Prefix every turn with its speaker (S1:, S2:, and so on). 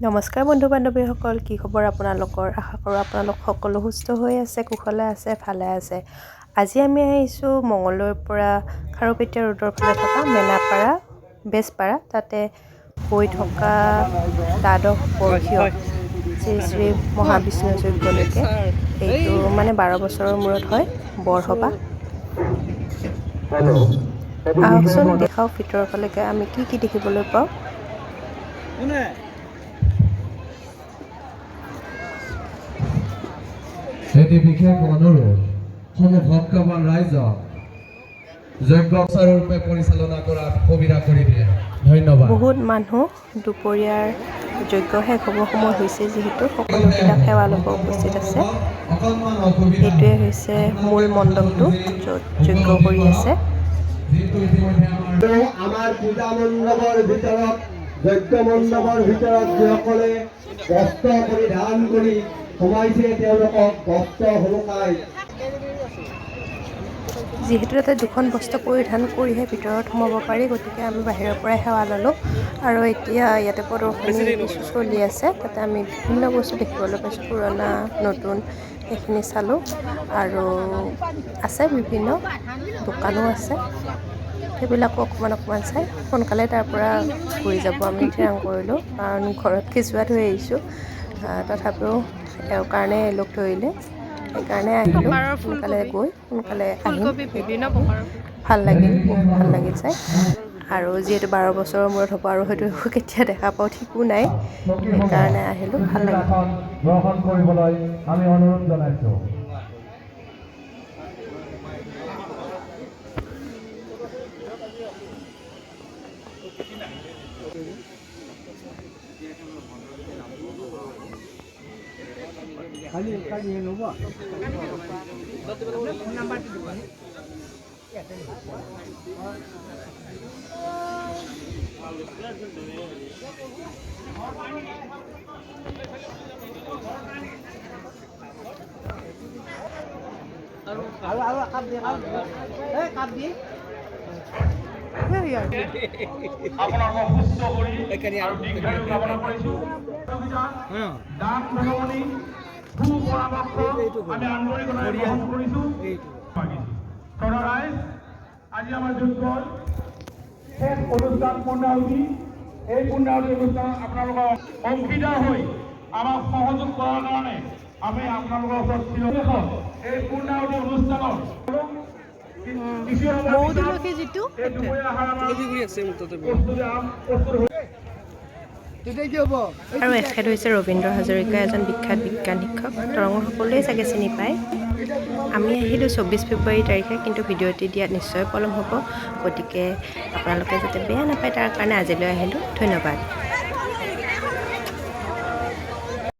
S1: নমস্কাৰ বন্ধু বান্ধৱীসকল, কি খবৰ আপোনালোকৰ? আশা কৰোঁ আপোনালোক সকলো সুস্থ হৈ আছে, কুশলে আছে, ভালে আছে। আজি আমি আহিছোঁ মঙলদৈৰ পৰা খাৰুপেটীয়া ৰোডৰ ফালে থকা মেনাপাৰা বেজপাৰা, তাতে হৈ থকা দ্বাদশ বৰ্ষীয় শ্ৰী শ্ৰী মহাবিষ্ণু যজ্ঞলৈকে। এইটো মানে 12 বছৰৰ মূৰত হয় বৰসবাহ। আহকচোন দেখাওঁ ভিতৰৰ ফালেকে আমি কি কি দেখিবলৈ পাওঁ।
S2: এটি বিশেষ অনুৰোধ সমভক্তবান ৰাইজক যজ্ঞৰূপে পৰিচালনা কৰাত সুবিধা কৰি দিয়ে। ধন্যবাদ।
S1: বহুত মানুহ দুপৰীয়াৰ যজ্ঞ শেষ হ'ব সময় হৈছে, যিহেতু সকলোবিলাক সেৱা ল'ব উপস্থিত আছে। এইটোৱে হৈছে মূল মণ্ডপটো য'ত যজ্ঞ কৰি আছে।
S3: আমাৰ পূজা মণ্ডপৰ ভিতৰত যজ্ঞ মণ্ডপৰ ভিতৰত যিসকলে বস্ত্ৰ পৰিধান কৰি সোমাইছে তেওঁলোকক বস্ত্ৰ সলকাই।
S1: যিহেতু তাতে দুখন বস্ত্ৰ পৰিধান কৰিহে ভিতৰত সোমাব পাৰি, গতিকে আমি বাহিৰৰ পৰাই সেৱা ল'লোঁ। আৰু এতিয়া ইয়াতে প্ৰদৰ্শনী কিছু চলি আছে, তাতে আমি বিভিন্ন বস্তু দেখিবলৈ পাইছোঁ, পুৰণা নতুন সেইখিনি চালোঁ। আৰু আছে বিভিন্ন দোকানো আছে, সেইবিলাকো অকণমান চাই সোনকালে তাৰ পৰা ঘূৰি যাব আমি থিৰাং কৰিলোঁ, কাৰণ ঘৰত কেঁচুৱা থৈ আহিছোঁ। তথাপিও তেওঁৰ কাৰণে লগ ধৰিলে, সেইকাৰণে আহিলোঁ। সোনকালে গৈ সোনকালে আহিম। ভাল লাগিল, বহুত ভাল লাগিল চাই। আৰু যিহেতু 12 বছৰৰ মূৰত হ'ব আৰু হয়তো কেতিয়া দেখা পাওঁ ঠিকো নাই, সেইকাৰণে আহিলোঁ, ভাল লাগিল।
S2: গ্ৰহণ কৰিবলৈ আমি অনুৰোধ জনাইছোঁ।
S4: আপোনালোকক সুস্থ কৰি আৰু দীৰ্ঘায়ু কামনা কৰিছোঁ। দান ধৰ্মণি সুপৰামৰ্শ আমি আন্তৰিকতাৰে গ্ৰহণ কৰিছোঁ। আজি আমাৰ যজ্ঞৰ শেষ অনুষ্ঠান পূৰ্ণাহুতি। এই পূৰ্ণাহুতি অনুষ্ঠানত আপোনালোকৰ অংশীদাৰ হৈ আমাক সহযোগ কৰাৰ কাৰণে আমি আপোনালোকৰ ওচৰত চিৰদেশত এই পূৰ্ণাহুতি অনুষ্ঠানৰ
S1: আৰু এখেত হৈছে ৰবীন্দ্ৰ হাজৰিকা, এজন বিখ্যাত বিজ্ঞান শিক্ষক। দৰঙৰ সকলোৱে চাগে চিনি পায়। আমি আহিলোঁ 24 ফেব্ৰুৱাৰী তাৰিখে, কিন্তু ভিডিঅ'টি দিয়াত নিশ্চয় পলম হ'ব, গতিকে আপোনালোকে যাতে বেয়া নাপায় তাৰ কাৰণে আজিলৈ আহিলোঁ। ধন্যবাদ।